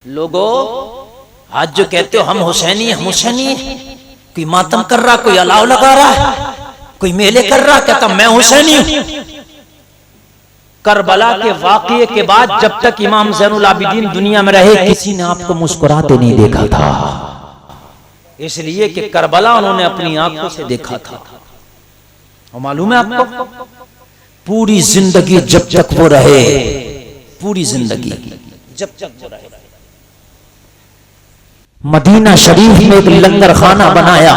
लोगों आज जो कहते हो हम हुसैनी कोई मातम कर रहा, कोई अलाव लगा रहा है, कोई मेले कर रहा, कहता मैं हुसैनी हूं। करबला के वाकये के बाद जब तक इमाम ज़ैनुल आबिदीन दुनिया में रहे किसी ने आपको मुस्कुराते नहीं देखा था, इसलिए कि करबला उन्होंने अपनी आंखों से देखा था। और मालूम है आपको, पूरी जिंदगी जब तक वो रहे, पूरी जिंदगी जब तक वो रहे, मदीना शरीफ में एक लंगर खाना बनाया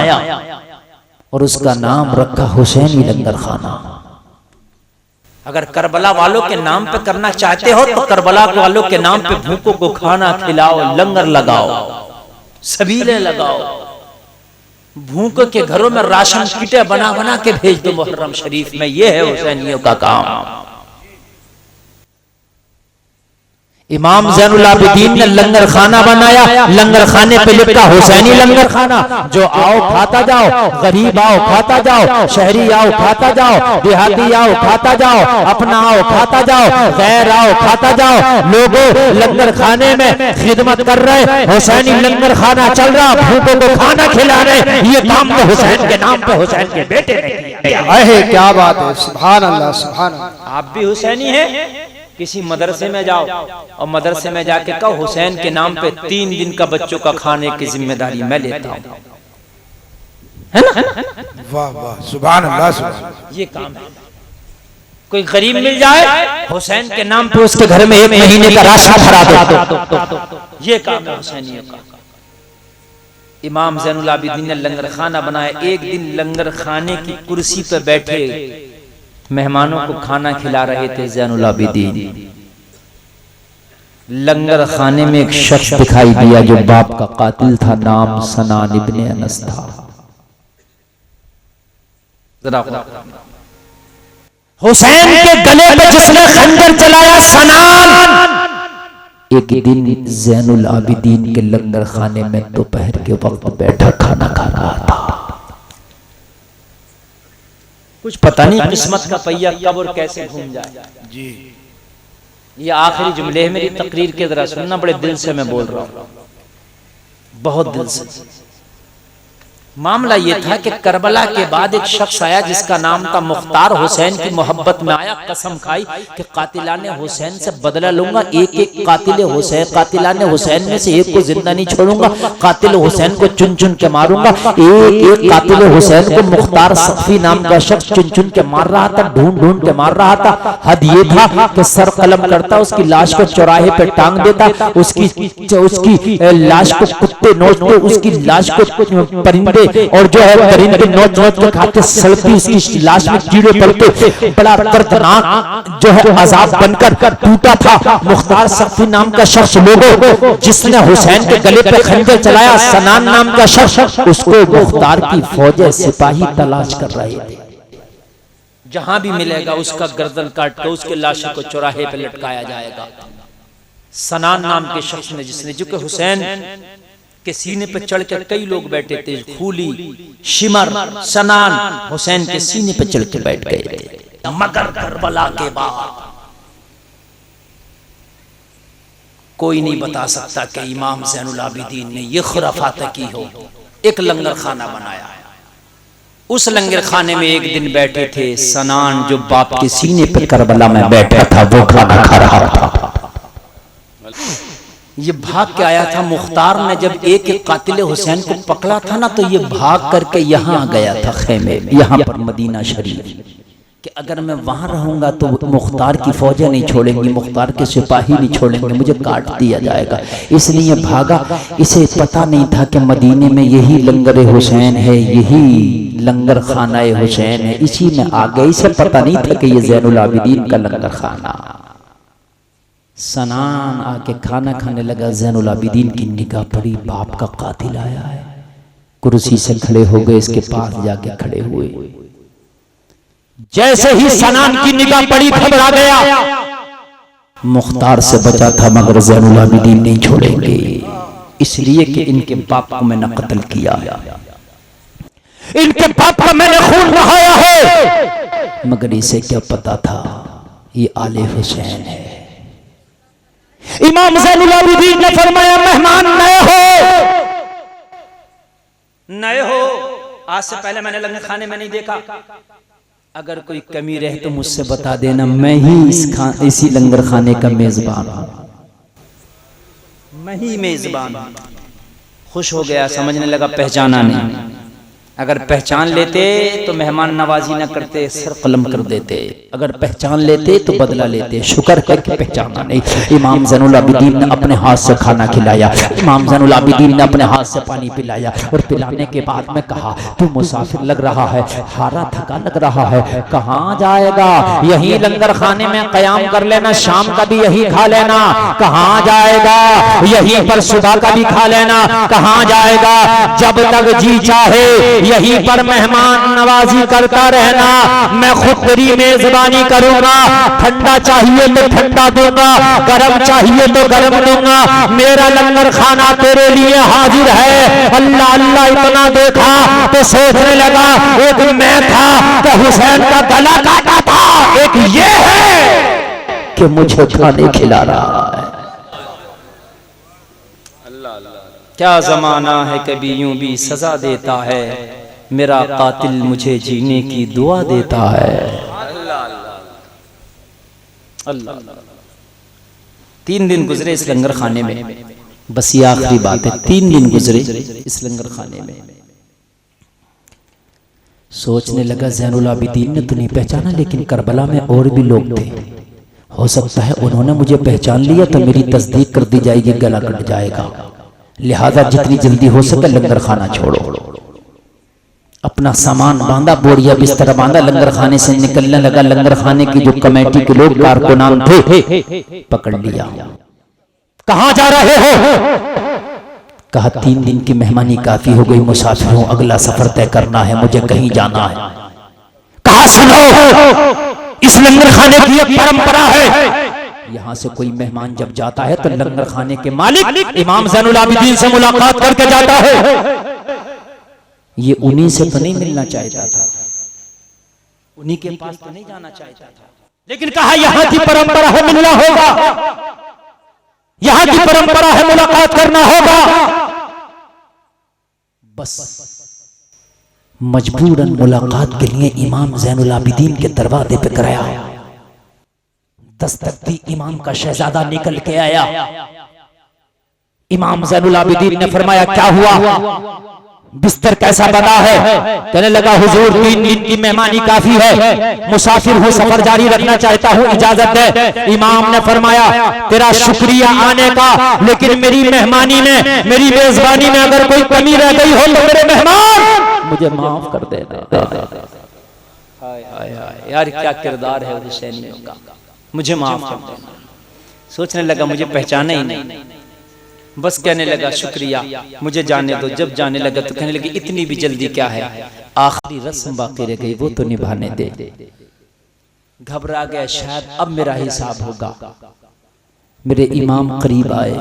और उसका नाम रखा हुसैनी लंगर खाना। अगर करबला वालों के नाम पे करना चाहते हो तो करबला वालों के नाम पे भूखों को खाना खिलाओ, लंगर लगाओ, सबीले लगाओ, भूखों के घरों में राशन किटें बना बना के भेज दो मुहर्रम शरीफ में। यह है हुसैनियों का काम। इमाम ज़ैनुल आबिदीन ने लंगर खाना बनाया, लंगर खाने पे लिखा हुसैनी लंगर खाना। जो आओ खाता जाओ, गरीब आओ खाता जाओ, शहरी आओ खाता जाओ, देहाती आओ खाता जाओ, अपना आओ खाता जाओ, गैर आओ खाता जाओ। लोगों लंगर खाने में खिदमत कर रहे, हुसैनी लंगर खाना चल रहा, भूखों को खाना खिला रहे। ये काम तो हुसैन के नाम पे हुसैन के बेटे ने किया। क्या बात है, सुभान अल्लाह सुभान अल्लाह। आप भी हुसैनी हैं? किसी मदरसे में जाओ और मदरसे में जाके कहो हुसैन के नाम पे 3 दिन का बच्चों का खाने की जिम्मेदारी मैं लेता हूं, है ना? वाह वाह सुभान अल्लाह सुभान। ये काम है। कोई गरीब मिल जाए हुसैन के नाम पे उसके घर में 1 महीने का राशन भरा दो, ये काम है हुसैनियों का। इमाम ज़ैनुल आबिदीन ने लंगर खाना बनाया। एक दिन लंगर खाने की कुर्सी पर बैठे मेहमानों को खाना खिला रहे थे ज़ैनुल आबिदीन। लंगर खाने में एक शख्स दिखाई दिया जो बाप का कातिल था, नाम सनान इब्ने अनस था। हुसैन के गले पे जिसने खंजर चलाया सनान। एक दिन ज़ैनुल आबिदीन के लंगर खाने में दोपहर के वक्त बैठा खाना खा रहा था। कुछ पता नहीं किस्मत का पहिया कब और कैसे घूम जाए जी। ये आखिरी जुमले है मेरी तकरीर के, जरा सुनना, बड़े दिल से मैं बोल रहा हूं, बहुत दिल से। मामला ये था कि करबला के बाद एक शख्स आया जिसका नाम था मुख्तार। हुसैन की मोहब्बत में आया, कसम खाई कि कातिलाने हुसैन से बदला लूंगा, एक एक कातिलाने हुसैन में से एक को जिंदा नहीं छोड़ूंगा, कातिल हुसैन को चुन चुन के मारूंगा। एक एक कातिल हुसैन को मुख्तार सख्फी नाम का शख्स चुन चुन के मार रहा था, ढूंढ ढूंढ के मार रहा था। हद ये था कि सर कलम करता, उसकी लाश को चौराहे पे टांग देता, उसकी लाश को कुत्ते नोचते, उसकी लाश को परिंदे और जो है परिंदे नोच नोच के खाते, सड़ती उसकी लाश में कीड़े पड़ते। बड़ा दर्दनाक जो है अजाब बनकर टूटा था मुख्तार सख्फी नाम का शख्स। लोगों जिसने हुसैन के गले पे खंजर चलाया, सनान नाम का शख्स, उसको मुख्तार की फौजें सिपाही तलाश कर रहे थे। जहां भी मिलेगा उसका गर्दन काट कर उसके लाश को चौराहे पे लटकाया जाएगा। सनान नाम के शख्स ने, जिसने जो कि हुसैन के सीने पे चढ़ के कई लोग बैठे थे, खूली, शिमर, सनान हुसैन के सीने पे चढ़ के बैठ गए थे। मगर करबला के बाद कोई नहीं बता सकता कि इमाम ज़ैनुल आबिदीन ने ये खुराफात की हो। एक लंगर खाना बनाया, उस लंगर खाने में एक दिन बैठे थे सनान, जो बाप के सीने पे करबला में बैठा था, वो खाना खा रहा था। ये भाग के आया था। मुख्तार ने जब एक एक कातिल हुसैन को पकड़ा था ना, तो ये भाग करके यहाँ आ गया था खेमे में, यहाँ पर मदीना शरीफ, कि अगर मैं वहां रहूंगा तो मुख्तार की फौजें नहीं छोड़ेंगी, मुख्तार के सिपाही नहीं छोड़ेंगे, मुझे काट दिया जाएगा। इसलिए भागा। इसे पता नहीं था कि मदीने में यही लंगर हुसैन है, यही लंगर खाना हुसैन है, इसी में आ गए। इसे पता नहीं था कि ये ज़ैनुल आबिदीन का लंगर खाना। सनान आके खाना खाने लगा। ज़ैनुल आबिदीन की निगाह पड़ी, बाप का कातिल आया है। कुर्सी से खड़े हो गए, इसके पास जाके खड़े हुए। जैसे ही सनान की निगाह पड़ी, घबरा गया। मुख्तार से बचा था मगर ज़ैनुल आबिदीन नहीं छोड़ेंगे, इसलिए कि इनके बाप को मैंने कत्ल किया, इनके बाप का मैंने खून बहाया है। मगर इसे क्या पता था ये आले हुसैन है, इमाम ज़ैनुल आबिदीन ने फरमाया मेहमान नए हो, आज से पहले मैंने लंगर खाने में नहीं देखा, अगर कोई कमी रहे तो मुझसे बता देना, मैं ही इसी लंगर खाने का मेजबान हूं, मैं ही मेजबान हूं। खुश हो गया, समझने लगा पहचाना नहीं, अगर पहचान लेते तो मेहमान नवाजी न करते, सर कलम कर देते, अगर पहचान लेते तो बदला लेते। शुक्र करके पहचाना नहीं। इमाम ज़ैनुल आबिदीन ने अपने हाथ से खाना खिलाया, इमाम ज़ैनुल आबिदीन ने अपने हाथ से पानी पिलाया, और पिलाने के बाद में कहा तू मुसाफिर लग रहा है, हारा थका लग रहा है, कहाँ जाएगा? यही लंगर खाने में कयाम कर लेना, शाम का भी यही खा लेना। कहाँ जाएगा? यहीं पर सुबह का भी खा लेना। कहाँ जाएगा? जब तक जी चाहे यहीं पर मेहमान नवाजी करता रहना, मैं खुद तेरी मेजबानी करूंगा। ठंडा चाहिए तो ठंडा दूंगा, गरम चाहिए तो गरम दूंगा, मेरा लंगर खाना तेरे लिए हाजिर है। अल्लाह अल्लाह इतना देखा तो सोचने लगा, एक मैं था कि हुसैन का गला काटा था, एक ये है कि मुझे खाने खिला रहा है। क्या जमाना है, कभी यूं भी सजा देता है, मेरा कातिल मुझे जीने की दुआ देता है। अल्लाह। 3 दिन गुजरे इस लंगर खाने में, बस ये आखिरी बात है, 3 दिन गुजरे इस लंगर खाने में। सोचने लगा ज़ैनुल आबिदीन ने तो नहीं पहचाना, लेकिन करबला में और भी लोग थे, हो सकता है उन्होंने मुझे पहचान लिया तो मेरी तस्दीक कर दी जाएगी, गला कट जाएगा, लिहाजा जितनी जल्दी हो सके लंगर खाना छोड़ो। अपना सामान बांधा, बोरिया बिस्तर बांधा, लंगर खाने से निकलने लगा। लंगर खाने की जो कमेटी के लोग कारकुनान थे पकड़ लिया। कहां जा रहे हो? कहा 3 दिन की मेहमानी काफी हो गई, मुसाफिर हूं, अगला सफर तय करना है, मुझे कहीं जाना है। कहा सुनो, इस लंगर खाने की एक परंपरा है, यहां से कोई मेहमान जब जाता है तो लंगर खाने के मालिक इमाम ज़ैनुल आबिदीन से मुलाकात करके जाता है। ये उन्हीं से तो नहीं मिलना चाहता था, उन्हीं के पास तो नहीं जाना चाहता था, लेकिन कहा यहां की परंपरा है, मिलना होगा, यहां की परंपरा है, मुलाकात करना होगा। बस मजबूरन मुलाकात के लिए इमाम ज़ैनुल आबिदीन के दरवाजे पे कराया। दस्तक दी, इमाम का शहजादा निकल के आया। इमाम ज़ैनुल आबिदीन ने फरमाया क्या हुआ, बिस्तर कैसा बना है? कहने लगा हुजूर 3 दिन की मेहमानी काफी है, मुसाफिर हूँ, सफर जारी रखना चाहता हूँ, इजाजत है। इमाम ने फरमाया तेरा शुक्रिया आने का, लेकिन मेरी मेहमानी में, मेरी मेजबानी में अगर कोई कमी रह गई हो तो मेरे मेहमान मुझे माफ कर देना। यार क्या किरदार है हुसैनियों का, मुझे माफ कर देना। सोचने लगा मुझे पहचाना ही नहीं, बस कहने लगा शुक्रिया, मुझे जाने दो। जब जाने लगा तो कहने लगे इतनी भी जल्दी क्या है, आखिरी रस्म बाकी रह गई, वो तो निभाने दे। घबरा गया, शायद अब मेरा हिसाब होगा। मेरे इमाम करीब आए,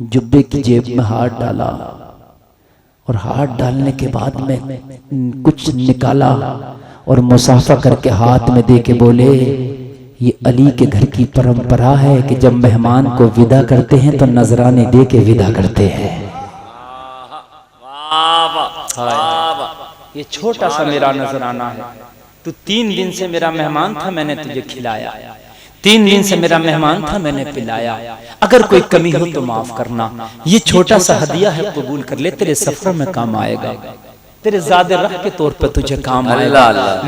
जुब्बे की जेब में हाथ डाला, और हाथ डालने के बाद में कुछ निकाला और मुसाफा करके हाथ में दे के बोले ये अली के घर की परंपरा है कि जब मेहमान को विदा करते हैं तो नजराने दे के विदा करते हैं। ये छोटा सा मेरा नजराना है, तू 3 दिन से मेरा मेहमान था, मैंने तुझे खिलाया, 3 दिन से मेरा मेहमान था, मैंने पिलाया, अगर कोई कमी हो तो माफ करना। ये छोटा सा हदिया है, कबूल कर ले, तेरे सफर में काम आएगा, तेरे ज़ादे रख के तौर पे तुझे काम आएगा।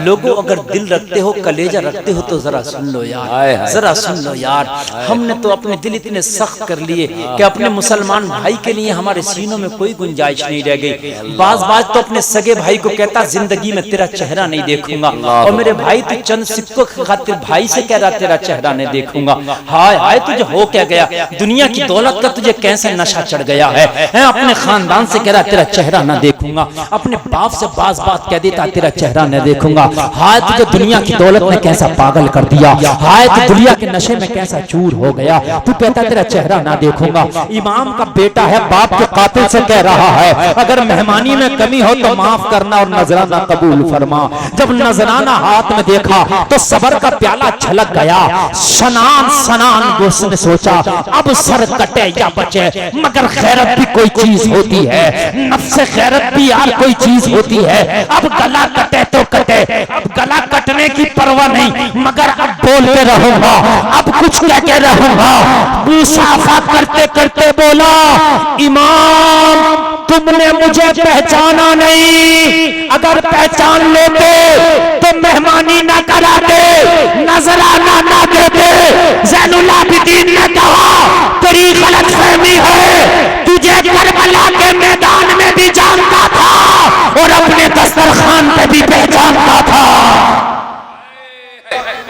लोगों अगर दिल रखते हो, कलेजा रखते हो तो जरा सुन लो यार, जरा सुन लो यार। हमने तो अपने दिल इतने सख्त कर लिए कि अपने मुसलमान भाई के लिए हमारे सीनों में कोई गुंजाइश नहीं रह गई। बाज तो अपने सगे भाई को कहता जिंदगी में तेरा चेहरा नहीं देखूंगा, और मेरे भाई तू चंद सिक्कों की खातिर भाई से कह रहा तेरा चेहरा नहीं देखूंगा। हाय हाय तुझे हो क्या गया, दुनिया की दौलत का तुझे कैसे नशा चढ़ गया है? अपने खानदान से कह रहा तेरा चेहरा ना देखूंगा, अपने बाप से बाज बात कह देता तेरा चेहरा न देखूंगा। हाय तुझे दुनिया की दौलत ने कैसा पागल कर दिया, हाय तू दुनिया के नशे में कैसा चूर हो गया, तू कहता तेरा चेहरा ना देखूंगा। इमाम का बेटा है, बाप के कातिल से कह रहा है अगर मेहमानी में कमी हो तो माफ करना और नजराना कबूल फरमा। जब नजराना हाथ में देखा तो सबर का प्याला छलक गया। सनान सनान उसने सोचा अब सर कटे या बचे, मगर खैरत भी कोई चीज होती है, नफ्से खैरत भी यार कोई चीज होती है। अब गला कटे तो कटे, अब गला कटने की परवाह नहीं, मगर अब बोलते रहूंगा, अब कुछ कहते रहूंगा। मुसाफा करते करते बोला इमाम तुमने मुझे पहचाना नहीं, अगर पहचान लेते तो मेहमानी ना कराते, नजराना ना देते। ज़ैनुल आबिदीन ने कहा तेरी गलतफहमी है, तुझे करबला के मैदान में भी जानता था और अपने दस्तरखान पे भी पहचानता था।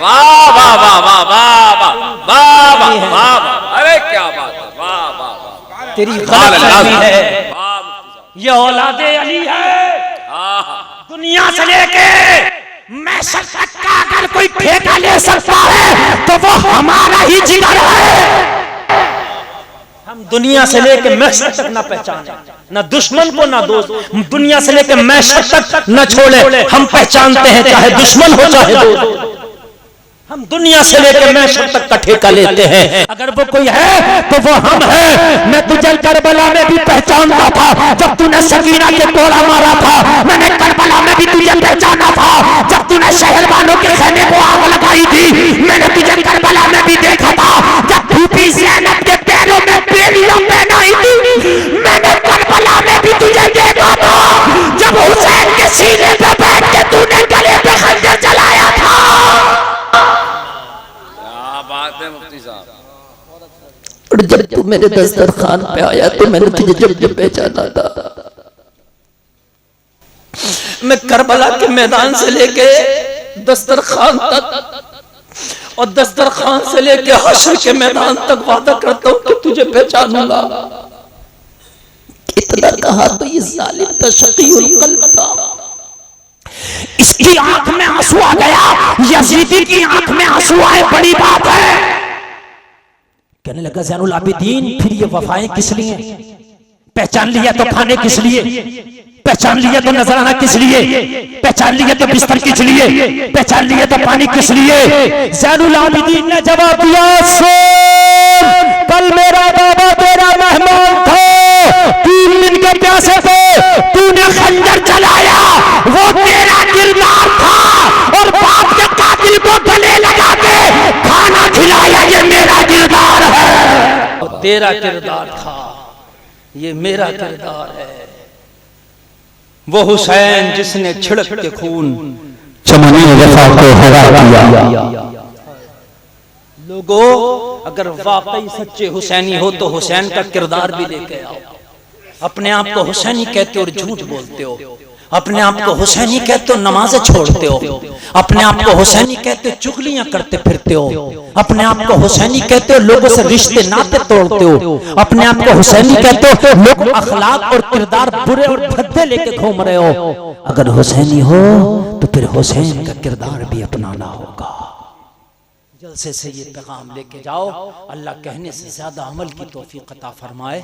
वाह वाह वाह वाह वाह वाह वाह वाह, अरे क्या बात है, वाह वाह वाह, तेरी गलतफहमी है, वाह, ये औलादे अली है। दुनिया से लेके मैं तक का अगर कोई ठेका ले सकता है तो वो हमारा ही जिगर है। हम दुनिया से लेके महशर तक ना पहचाने, ना दुश्मन को ना दोस्त, दुनिया से लेके महशर तक न छोड़े, हम पहचानते हैं चाहे दुश्मन हो चाहे दोस्त। हम दुनिया से लेकर महशर तक का ठेका लेते हैं, अगर वो कोई है तो वो हम हैं। मैं तुझे करबला में भी पहचानता था, जब तूने सकीना के कोड़ा मारा था। मैंने करबला में भी तुझे पहचाना था, जब तूने शहरबानों के खाने को आग लगाई थी। मैंने तुझे करबला में भी देखा था, जब फूफी ज़ैनब के पैरों में बेड़ियां पहनाई थी। मैंने करबला में भी तुझे देखा था, जब हुसैन के सीने पे बैठ के तूने गले पे खंजर चलाया था। मुफ्ती साहब, और जब तू मेरे दस्तरखान पे आया तो मैंने तुझे जब पहचाना था। मैं करबला के मैदान से लेके दस्तरखान तक और दस्तरखान से लेके हश्र के मैदान तक वादा करता हूं कि तुझे पहचानूंगा। इतना कहा तो ये जालिम का शकीउल कल्ब था, इसकी आंख में आंसू आ गया। यजीदी की आंख में आंसू आए बड़ी बात है। कहने लगा ज़ैनुल आबिदीन फिर ये वफाएं किस लिए? पहचान लिया तो खाने किस लिए? पहचान लिया तो नजराना किस लिए? पहचान लिया तो बिस्तर किस लिए? पहचान लिया तो पानी किस लिए? ज़ैनुल आबिदीन ने जवाब दिया सुन, कल मेरा बाबा तेरा मेहमान था, 3 दिन के प्यासे थे, तूने खंजर चलाया, वो तेरा किरदार था, और बाप के कातिल को गले लगा के खाना खिलाया, ये मेरा किरदार है। और तेरा किरदार था, ये मेरा किरदार है। वो हुसैन जिसने छिड़क के खून चमनी वफा को हरा दिया। लोगों अगर वाकई सच्चे हुसैनी हो तो हुसैन का किरदार भी लेके आओ। अपने आप को हुसैनी कहते हो और झूठ बोलते हो, अपने आप को हुसैनी कहते हो नमाजें छोड़ते हो, अपने आप को हुसैनी कहते हो चुगलियां करते फिरते हो, अपने आप को हुसैनी कहते हो लोगों से रिश्ते नाते तोड़ते हो, अपने आप को हुसैनी कहते हो लोग अखलाक और किरदार बुरे और भद्दे लेके घूम रहे हो। अगर हुसैनी हो तो फिर हुसैन का किरदार भी अपनाना होगा। जलसे से ये पैगाम लेके जाओ, अल्लाह कहने से ज्यादा अमल की तौफीक अता फरमाए।